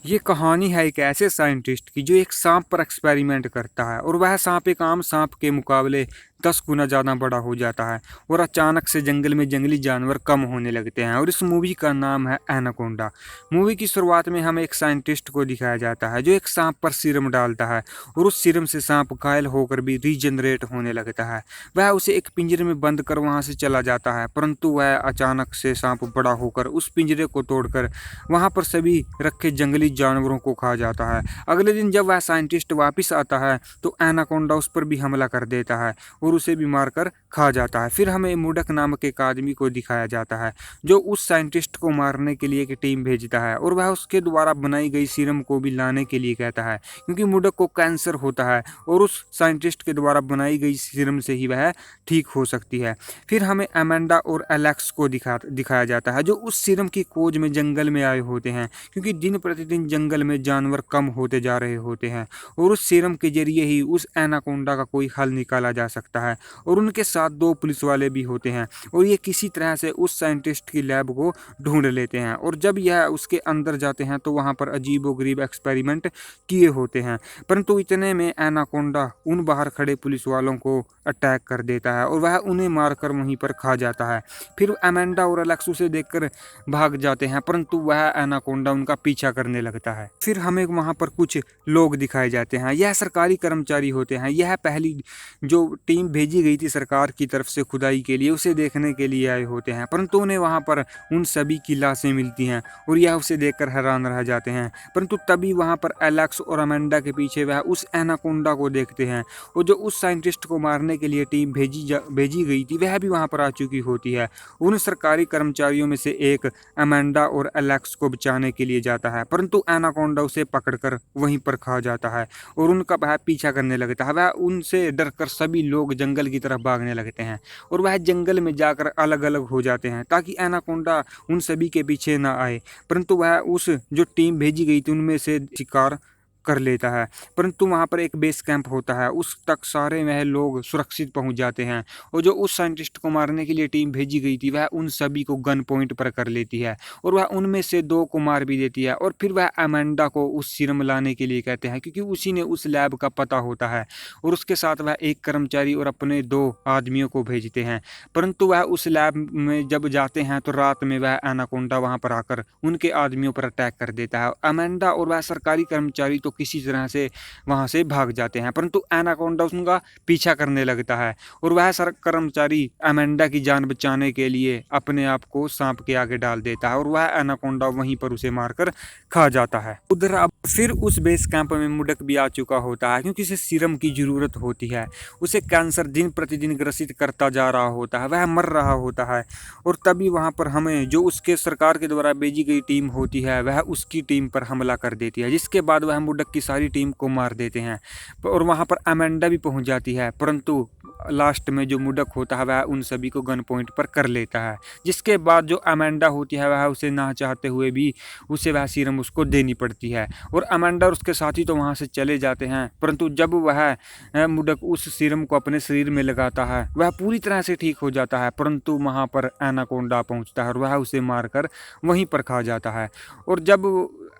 ये कहानी है एक ऐसे साइंटिस्ट की जो एक सांप पर एक्सपेरिमेंट करता है और वह सांप एक आम सांप के मुकाबले 10 गुना ज़्यादा बड़ा हो जाता है। और अचानक से जंगल में जंगली जानवर कम होने लगते हैं और इस मूवी का नाम है एनाकोंडा। मूवी की शुरुआत में हमें एक साइंटिस्ट को दिखाया जाता है जो एक सांप पर सीरम डालता है और उस सीरम से सांप घायल होकर भी रीजनरेट होने लगता है। वह उसे एक पिंजरे में बंद कर वहाँ से चला जाता है, परंतु वह अचानक से सांप बड़ा होकर उस पिंजरे को तोड़कर वहाँ पर सभी रखे जंगली जानवरों को खा जाता है। अगले दिन जब वह साइंटिस्ट वापस आता है तो एनाकोंडा उस पर भी हमला कर देता है और उसे भी मारकर खा जाता है। फिर हमें मुडक नामक एक आदमी को दिखाया जाता है जो उस साइंटिस्ट को मारने के लिए एक टीम भेजता है और वह उसके द्वारा बनाई गई सीरम को भी लाने के लिए कहता है, क्योंकि मुडक को कैंसर होता है और उस साइंटिस्ट के द्वारा बनाई गई सीरम से ही वह ठीक हो सकती है। फिर हमें अमेंडा और एलेक्स को दिखाया जाता है जो उस सीरम की खोज में जंगल में आए होते हैं, क्योंकि दिन प्रतिदिन जंगल में जानवर कम होते जा रहे होते हैं और उस सीरम के जरिए ही उस एनाकोंडा का कोई हल निकाला जा सकता है। और उनके साथ 2 पुलिस वाले भी होते हैं और ये किसी तरह से उस साइंटिस्ट की लैब को ढूंढ लेते हैं और जब यह उसके अंदर जाते हैं तो वहाँ पर अजीबोगरीब एक्सपेरिमेंट किए होते हैं। परंतु इतने में एनाकोंडा उन बाहर खड़े पुलिस वालों को अटैक कर देता है और वह उन्हें मारकर वहीं पर खा जाता है। फिर अमेंडा और एलेक्स उसे देखकर भाग जाते हैं, परंतु वह एनाकोंडा उनका पीछा करने लगता है। फिर हमें वहाँ पर कुछ लोग दिखाए जाते हैं, यह सरकारी कर्मचारी होते हैं। यह पहली जो टीम भेजी गई थी सरकार की तरफ से खुदाई के लिए, उसे देखने के लिए आए होते हैं, परंतु उन्हें वहाँ पर उन सभी की लाशें मिलती हैं और यह उसे देखकर हैरान रह जाते हैं। परंतु तभी वहाँ पर एलेक्स और अमेंडा के पीछे वह उस एनाकोंडा को देखते हैं और जो उस साइंटिस्ट को मारने के लिए टीम भेजी गई थी वह भी वहाँ पर आ चुकी होती है। उन सरकारी कर्मचारियों में से एक अमेंडा और एलेक्स को बचाने के लिए जाता है, परंतु एनाकोंडा उसे पकड़कर वहीं पर खा जाता है और उनका वह पीछा करने लगता है। वह उनसे डरकर सभी लोग जंगल की तरफ भागने लगते हैं और वह जंगल में जाकर अलग अलग हो जाते हैं ताकि एनाकोंडा उन सभी के पीछे ना आए। परंतु वह उस जो टीम भेजी गई थी उनमें से शिकार कर लेता है। परंतु वहाँ पर एक बेस कैंप होता है, उस तक सारे वह लोग सुरक्षित पहुँच जाते हैं और जो उस साइंटिस्ट को मारने के लिए टीम भेजी गई थी वह उन सभी को गन पॉइंट पर कर लेती है और वह उनमें से 2 को मार भी देती है। और फिर वह अमेंडा को उस सीरम लाने के लिए कहते हैं, क्योंकि उसी ने उस लैब का पता होता है और उसके साथ वह एक कर्मचारी और अपने 2 आदमियों को भेजते हैं। परंतु वह उस लैब में जब जाते हैं तो रात में वह एनाकोंडा वहाँ पर आकर उनके आदमियों पर अटैक कर देता है। अमेंडा और वह सरकारी कर्मचारी तो किसी तरह से वहाँ से भाग जाते हैं, परंतु एनाकोंडा उनका पीछा करने लगता है और वह सर कर्मचारी अमेंडा की जान बचाने के लिए अपने आप को सांप के आगे डाल देता है और वह एनाकोंडा वहीं पर उसे मारकर खा जाता है। उधर अब फिर उस बेस कैंप में मुडक भी आ चुका होता है, क्योंकि उसे सीरम की जरूरत होती है। उसे कैंसर दिन प्रतिदिन ग्रसित करता जा रहा होता है, वह मर रहा होता है और तभी वहाँ पर हमें जो उसके सरकार के द्वारा भेजी गई टीम होती है वह उसकी टीम पर हमला कर देती है, जिसके बाद वह मुडक की सारी टीम को मार देते हैं और वहाँ पर अमेंडा भी पहुँच जाती है। परंतु लास्ट में जो मुडक होता है वह उन सभी को गन पॉइंट पर कर लेता है, जिसके बाद जो अमेंडा होती है वह उसे ना चाहते हुए भी उसे वह सीरम उसको देनी पड़ती है और अमेंडा और उसके साथी तो वहाँ से चले जाते हैं। परंतु जब वह मुडक उस सीरम को अपने शरीर में लगाता है वह पूरी तरह से ठीक हो जाता है, परंतु वहाँ पर एनाकोंडा पहुँचता है और वह उसे मारकर वहीं पर खा जाता है। और जब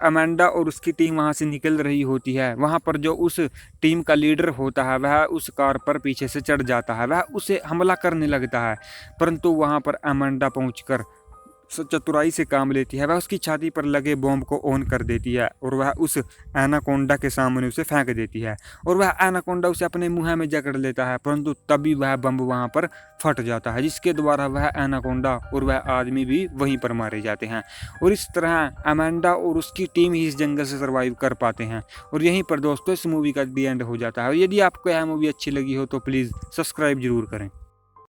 अमेंडा और उसकी टीम वहाँ से निकल रही होती है, वहाँ पर जो उस टीम का लीडर होता है वह उस कार पर पीछे से चढ़ जाता है, वह उसे हमला करने लगता है, परंतु वहाँ पर अमेंडा पहुँचकर चतुराई से काम लेती है। वह उसकी छाती पर लगे बॉम्ब को ऑन कर देती है और वह उस एनाकोंडा के सामने उसे फेंक देती है और वह एनाकोंडा उसे अपने मुँह में जकड़ लेता है, परंतु तभी वह बम वहाँ पर फट जाता है, जिसके द्वारा वह एनाकोंडा और वह आदमी भी वहीं पर मारे जाते हैं। और इस तरह अमेंडा और उसकी टीम ही इस जंगल से सर्वाइव कर पाते हैं और यहीं पर दोस्तों इस मूवी का दी एंड हो जाता है। और यदि आपको यह मूवी अच्छी लगी हो तो प्लीज़ सब्सक्राइब जरूर करें।